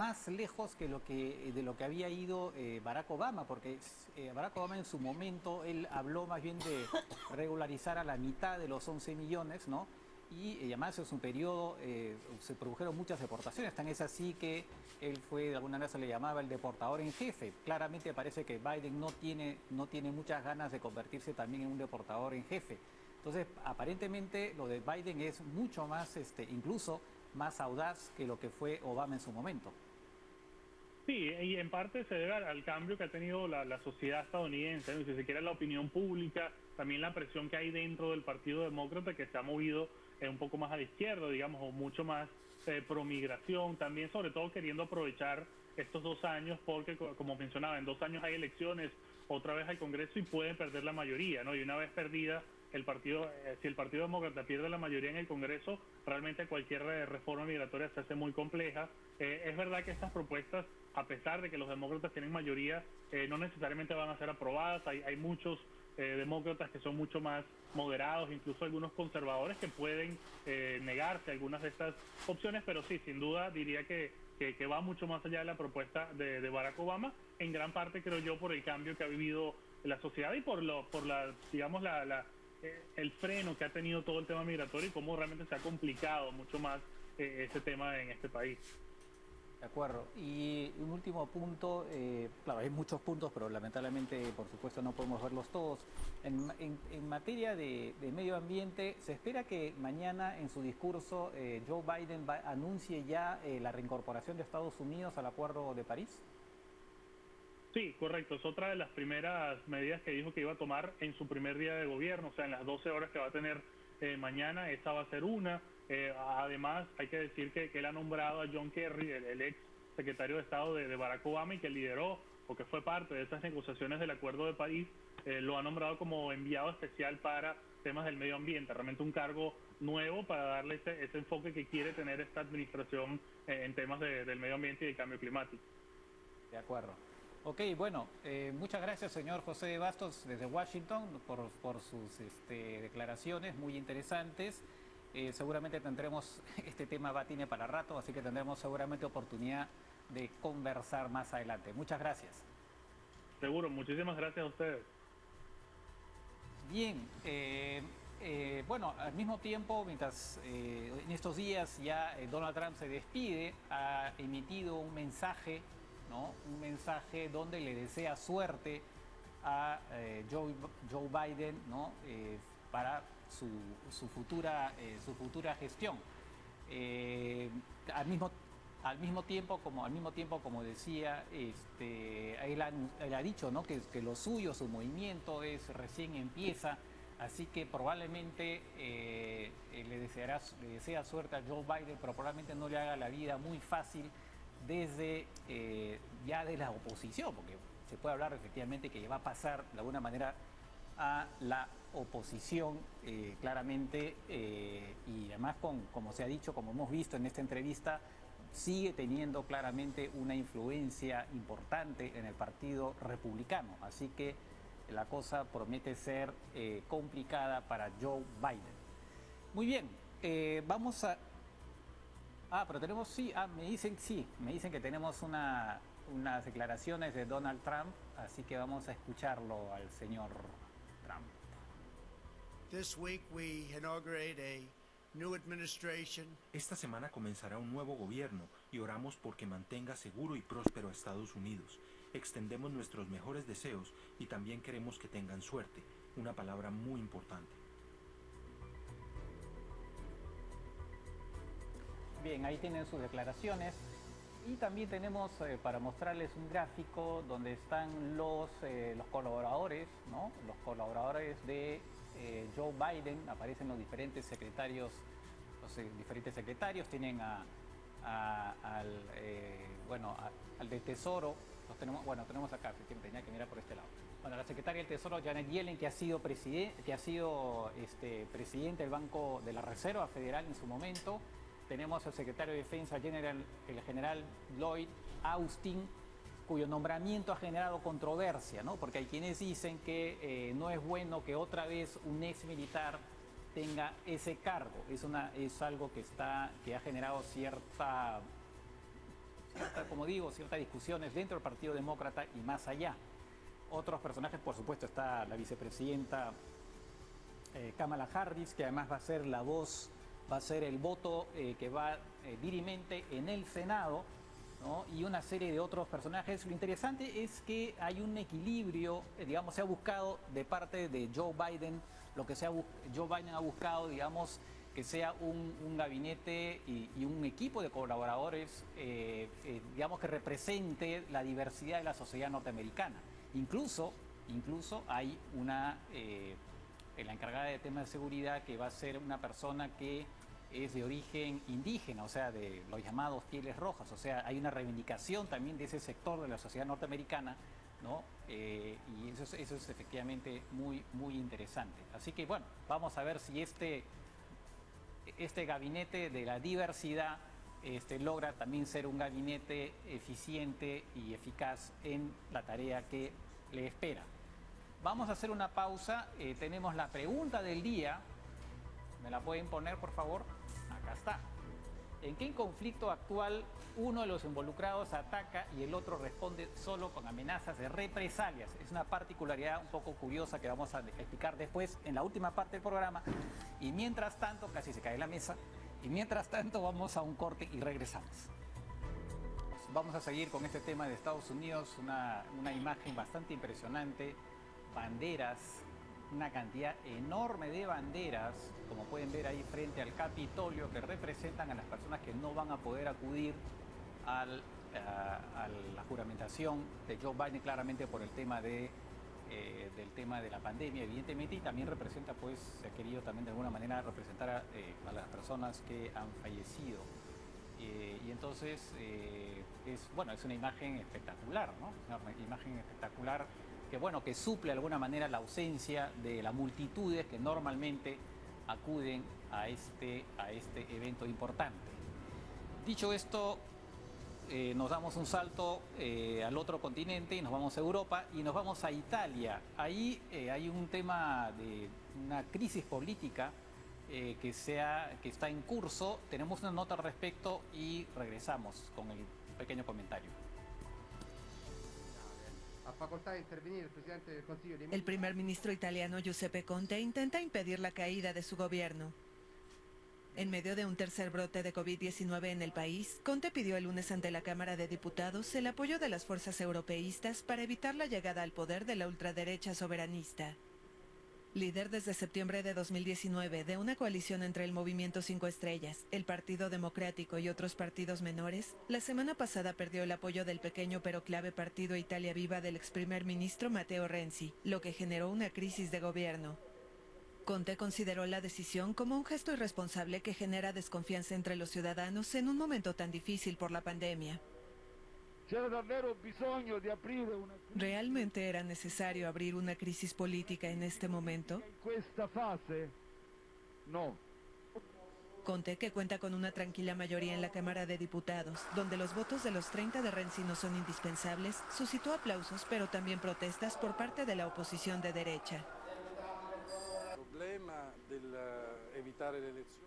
más lejos que de lo que había ido Barack Obama, porque Barack Obama en su momento, él habló más bien de regularizar a la mitad de los 11 millones, ¿no? Y además es un periodo, se produjeron muchas deportaciones, tan es así que él fue, de alguna manera se le llamaba el deportador en jefe. Claramente parece que Biden no tiene muchas ganas de convertirse también en un deportador en jefe. Entonces, aparentemente lo de Biden es mucho más, incluso más audaz que lo que fue Obama en su momento. Sí, y en parte se debe al cambio que ha tenido la sociedad estadounidense, ¿no? Y si se quiere la opinión pública, también la presión que hay dentro del Partido Demócrata que se ha movido un poco más a la izquierda, digamos, o mucho más pro migración, también sobre todo queriendo aprovechar estos 2 años, porque como mencionaba, en 2 años hay elecciones, otra vez al Congreso y pueden perder la mayoría, ¿no? Y una vez perdida el partido, si el Partido Demócrata pierde la mayoría en el Congreso, realmente cualquier reforma migratoria se hace muy compleja. Es verdad que estas propuestas, a pesar de que los demócratas tienen mayoría, no necesariamente van a ser aprobadas. Hay muchos demócratas que son mucho más moderados, incluso algunos conservadores que pueden negarse a algunas de estas opciones, pero sí, sin duda diría que va mucho más allá de la propuesta de Barack Obama, en gran parte creo yo por el cambio que ha vivido la sociedad y por la digamos, el freno que ha tenido todo el tema migratorio y cómo realmente se ha complicado mucho más ese tema en este país. De acuerdo. Y un último punto, claro, hay muchos puntos, pero lamentablemente, por supuesto, no podemos verlos todos. En materia de medio ambiente, se espera que mañana en su discurso Joe Biden anuncie ya la reincorporación de Estados Unidos al Acuerdo de París. Sí, correcto. Es otra de las primeras medidas que dijo que iba a tomar en su primer día de gobierno, o sea, en las 12 horas que va a tener mañana, esta va a ser una. Además, hay que decir que él ha nombrado a John Kerry, el ex secretario de Estado de Barack Obama y que lideró o que fue parte de estas negociaciones del Acuerdo de París, lo ha nombrado como enviado especial para temas del medio ambiente, realmente un cargo nuevo para darle ese enfoque que quiere tener esta administración en temas del medio ambiente y del cambio climático. De acuerdo. Ok, bueno, muchas gracias, señor José de Bastos, desde Washington, por sus declaraciones muy interesantes. Seguramente tendremos, este tema va tiene para rato, así que tendremos seguramente oportunidad de conversar más adelante. Muchas gracias. Seguro, muchísimas gracias a ustedes. Bien, bueno, al mismo tiempo, mientras en estos días ya Donald Trump se despide, ha emitido un mensaje, ¿no? Un mensaje donde le desea suerte a Joe Biden, ¿no? Para su futura gestión. Eh, al mismo al mismo tiempo, como decía, él ha dicho, ¿no? que lo suyo, su movimiento recién empieza, así que probablemente le desea suerte a Joe Biden, pero probablemente no le haga la vida muy fácil desde ya de la oposición, porque se puede hablar efectivamente que va a pasar de alguna manera a la oposición, claramente, y además, como se ha dicho, como hemos visto en esta entrevista, sigue teniendo claramente una influencia importante en el Partido Republicano. Así que la cosa promete ser complicada para Joe Biden. Muy bien, vamos a... Ah, pero tenemos, sí, me dicen que tenemos unas declaraciones de Donald Trump, así que vamos a escucharlo al señor Trump. This week we inaugurate a new administration. Esta semana comenzará un nuevo gobierno y oramos porque mantenga seguro y próspero a Estados Unidos. Extendemos nuestros mejores deseos y también queremos que tengan suerte, una palabra muy importante. Bien, ahí tienen sus declaraciones. Y también tenemos para mostrarles un gráfico donde están los colaboradores, ¿no? Los colaboradores de Joe Biden. Aparecen los diferentes secretarios, diferentes secretarios. Tienen al de Tesoro. Tenemos acá, tenía que mirar por este lado. Bueno, la secretaria del Tesoro, Janet Yellen, que ha sido presidente del Banco de la Reserva Federal en su momento. Tenemos al secretario de Defensa, el general Lloyd Austin, cuyo nombramiento ha generado controversia, ¿no? Porque hay quienes dicen que no es bueno que otra vez un ex militar tenga ese cargo. Es algo que ha generado como digo, ciertas discusiones dentro del Partido Demócrata y más allá. Otros personajes, por supuesto, está la vicepresidenta Kamala Harris, que además va a ser la voz, va a ser el voto que va dirimente en el Senado, ¿no? Y una serie de otros personajes. Lo interesante es que hay un equilibrio, digamos, se ha buscado de parte de Joe Biden, Joe Biden ha buscado, digamos, que sea un gabinete y un equipo de colaboradores, digamos, que represente la diversidad de la sociedad norteamericana. Incluso hay la encargada de temas de seguridad, que va a ser una persona que es de origen indígena, o sea, de los llamados pieles rojas. O sea, hay una reivindicación también de ese sector de la sociedad norteamericana, ¿no? Y eso es efectivamente muy, muy interesante. Así que, bueno, vamos a ver si este gabinete de la diversidad logra también ser un gabinete eficiente y eficaz en la tarea que le espera. Vamos a hacer una pausa. Tenemos la pregunta del día. ¿Me la pueden poner, por favor? Acá está. ¿En qué conflicto actual uno de los involucrados ataca y el otro responde solo con amenazas de represalias? Es una particularidad un poco curiosa que vamos a explicar después en la última parte del programa. Y mientras tanto, casi se cae la mesa, y mientras tanto vamos a un corte y regresamos. Vamos a seguir con este tema de Estados Unidos, una imagen bastante impresionante, banderas, una cantidad enorme de banderas, como pueden ver ahí frente al Capitolio, que representan a las personas que no van a poder acudir a la juramentación de Joe Biden, claramente por el tema del tema de la pandemia, evidentemente, y también representa, pues, se ha querido también de alguna manera representar a las personas que han fallecido. Y entonces, es una imagen espectacular, ¿no? Una imagen espectacular que suple de alguna manera la ausencia de las multitudes que normalmente acuden a este evento importante. Dicho esto, nos damos un salto al otro continente y nos vamos a Europa y nos vamos a Italia. Ahí hay un tema de una crisis política que está en curso. Tenemos una nota al respecto y regresamos con el pequeño comentario. El primer ministro italiano Giuseppe Conte intenta impedir la caída de su gobierno. En medio de un tercer brote de COVID-19 en el país, Conte pidió el lunes ante la Cámara de Diputados el apoyo de las fuerzas europeístas para evitar la llegada al poder de la ultraderecha soberanista. Líder desde septiembre de 2019 de una coalición entre el Movimiento 5 Estrellas, el Partido Democrático y otros partidos menores, la semana pasada perdió el apoyo del pequeño pero clave partido Italia Viva del ex primer ministro Matteo Renzi, lo que generó una crisis de gobierno. Conte consideró la decisión como un gesto irresponsable que genera desconfianza entre los ciudadanos en un momento tan difícil por la pandemia. ¿Realmente era necesario abrir una crisis política en este momento? No. Conte, que cuenta con una tranquila mayoría en la Cámara de Diputados, donde los votos de los 30 de Renzi no son indispensables, suscitó aplausos pero también protestas por parte de la oposición de derecha.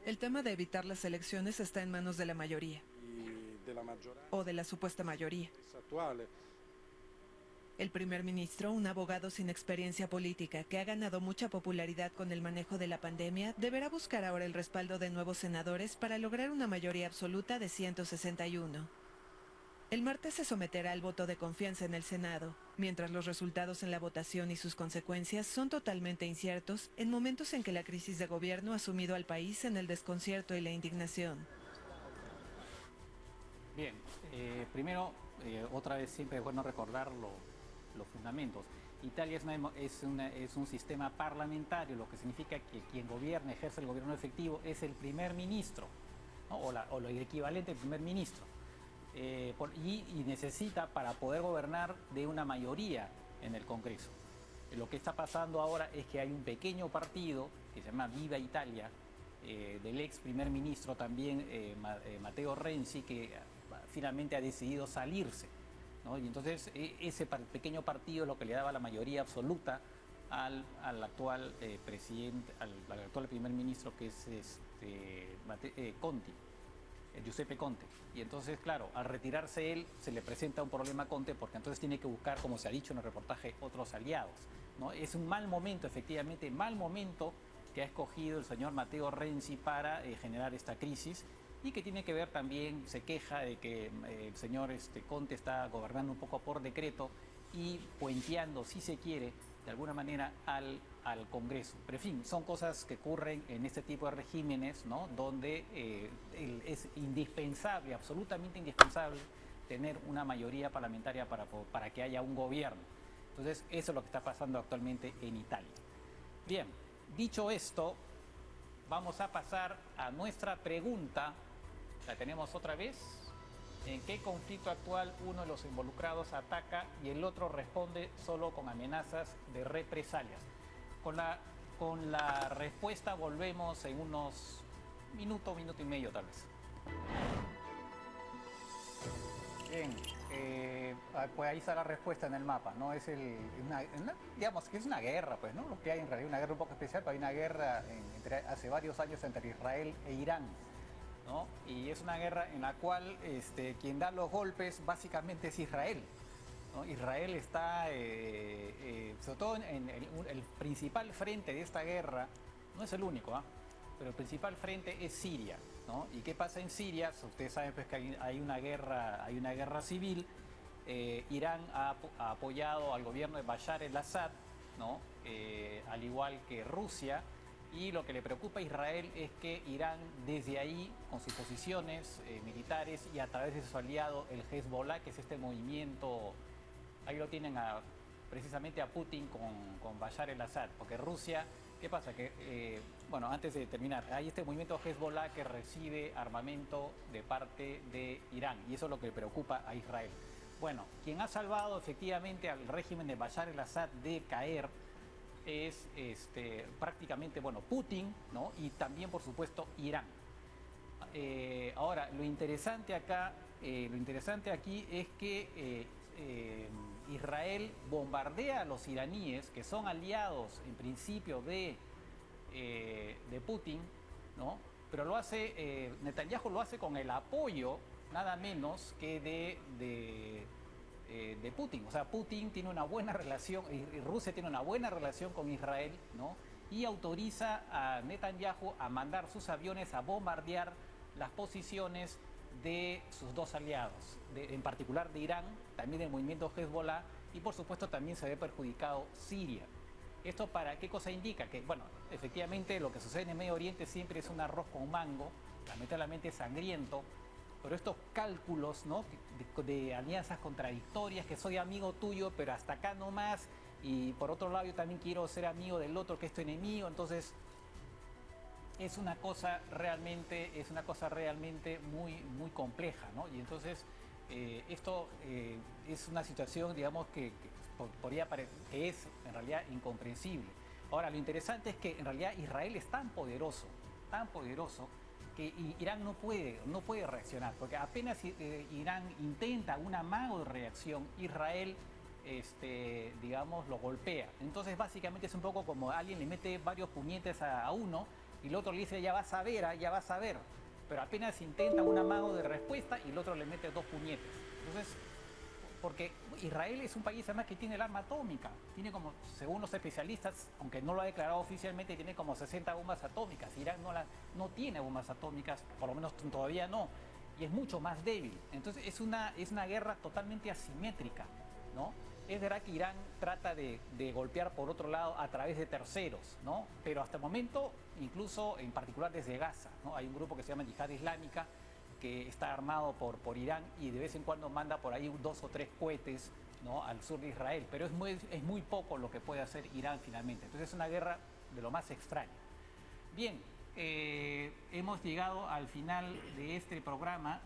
El tema de evitar las elecciones está en manos de la mayoría. O de la supuesta mayoría. El primer ministro, un abogado sin experiencia política que ha ganado mucha popularidad con el manejo de la pandemia, deberá buscar ahora el respaldo de nuevos senadores para lograr una mayoría absoluta de 161. El martes se someterá al voto de confianza en el Senado, mientras los resultados en la votación y sus consecuencias son totalmente inciertos en momentos en que la crisis de gobierno ha sumido al país en el desconcierto y la indignación. Bien, primero, otra vez siempre es bueno recordar los fundamentos. Italia es un sistema parlamentario, lo que significa que quien gobierna, ejerce el gobierno efectivo, es el primer ministro, ¿no? o lo equivalente al primer ministro. Y necesita para poder gobernar de una mayoría en el Congreso. Lo que está pasando ahora es que hay un pequeño partido que se llama Viva Italia, del ex primer ministro también, Matteo Renzi, que finalmente ha decidido salirse, ¿no? Y entonces ese pequeño partido es lo que le daba la mayoría absoluta al actual presidente, al actual primer ministro, que es Conte. Giuseppe Conte. Y entonces, claro, al retirarse él, se le presenta un problema a Conte porque entonces tiene que buscar, como se ha dicho en el reportaje, otros aliados, ¿no? Es un mal momento, efectivamente, mal momento que ha escogido el señor Matteo Renzi para generar esta crisis y que tiene que ver también, se queja de que el señor Conte está gobernando un poco por decreto y puenteando, si se quiere, de alguna manera al Congreso. Pero en fin, son cosas que ocurren en este tipo de regímenes, ¿no? Donde es indispensable, absolutamente indispensable, tener una mayoría parlamentaria para que haya un gobierno. Entonces, eso es lo que está pasando actualmente en Italia. Bien, dicho esto, vamos a pasar a nuestra pregunta. La tenemos otra vez. ¿En qué conflicto actual uno de los involucrados ataca y el otro responde solo con amenazas de represalias? Con la respuesta volvemos en unos minuto y medio tal vez. Bien, pues ahí está la respuesta en el mapa, ¿no? Es digamos que es una guerra, pues, ¿no? Lo que hay en realidad, una guerra un poco especial, pero hay una guerra hace varios años entre Israel e Irán, ¿no? Y es una guerra en la cual quien da los golpes básicamente es Israel, ¿no? Israel está, sobre todo en el principal frente de esta guerra, no es el único, pero el principal frente es Siria, ¿no? ¿Y qué pasa en Siria? Ustedes saben pues, que hay una guerra civil. Irán ha apoyado al gobierno de Bashar el-Assad, ¿no? Al igual que Rusia. Y lo que le preocupa a Israel es que Irán desde ahí, con sus posiciones militares y a través de su aliado el Hezbollah, que es este movimiento, ahí lo tienen precisamente a Putin con Bashar el-Assad, porque Rusia, ¿qué pasa? Que, bueno, antes de terminar, hay este movimiento Hezbollah que recibe armamento de parte de Irán y eso es lo que le preocupa a Israel. Bueno, quien ha salvado efectivamente al régimen de Bashar el-Assad de caer es prácticamente, bueno, Putin, ¿no? Y también, por supuesto, Irán. Ahora, lo interesante aquí es que Israel bombardea a los iraníes, que son aliados en principio de Putin, ¿no? Pero lo hace, Netanyahu lo hace con el apoyo, nada menos que de Putin. O sea, Putin tiene una buena relación, y Rusia tiene una buena relación con Israel, ¿no? Y autoriza a Netanyahu a mandar sus aviones a bombardear las posiciones de sus dos aliados, en particular de Irán, también del movimiento Hezbollah, y por supuesto también se ve perjudicado Siria. ¿Esto para qué cosa indica? Que, bueno, efectivamente lo que sucede en el Medio Oriente siempre es un arroz con mango, lamentablemente sangriento, pero estos cálculos, ¿no? de alianzas contradictorias, que soy amigo tuyo, pero hasta acá no más, y por otro lado yo también quiero ser amigo del otro que es tu enemigo, entonces es una cosa realmente muy, muy compleja, ¿no? Y entonces esto es una situación, digamos, que es en realidad incomprensible. Ahora, lo interesante es que en realidad Israel es tan poderoso, que Irán no puede reaccionar, porque apenas Irán intenta un amago de reacción, Israel, digamos, lo golpea. Entonces, básicamente es un poco como alguien le mete varios puñetes a uno y el otro le dice, ya vas a ver. Pero apenas intenta un amago de respuesta y el otro le mete 2 puñetes. Entonces, porque Israel es un país además que tiene el arma atómica, tiene como, según los especialistas, aunque no lo ha declarado oficialmente, tiene como 60 bombas atómicas. Irán no tiene bombas atómicas, por lo menos todavía no, y es mucho más débil. Entonces es una guerra totalmente asimétrica, ¿no? Es verdad que Irán trata de golpear por otro lado a través de terceros, ¿no? Pero hasta el momento, incluso en particular desde Gaza, ¿no? Hay un grupo que se llama Yihad Islámica, que está armado por Irán y de vez en cuando manda por ahí 2 o 3 cohetes, ¿no? al sur de Israel, pero es muy poco lo que puede hacer Irán finalmente. Entonces es una guerra de lo más extraña. Bien, hemos llegado al final de este programa.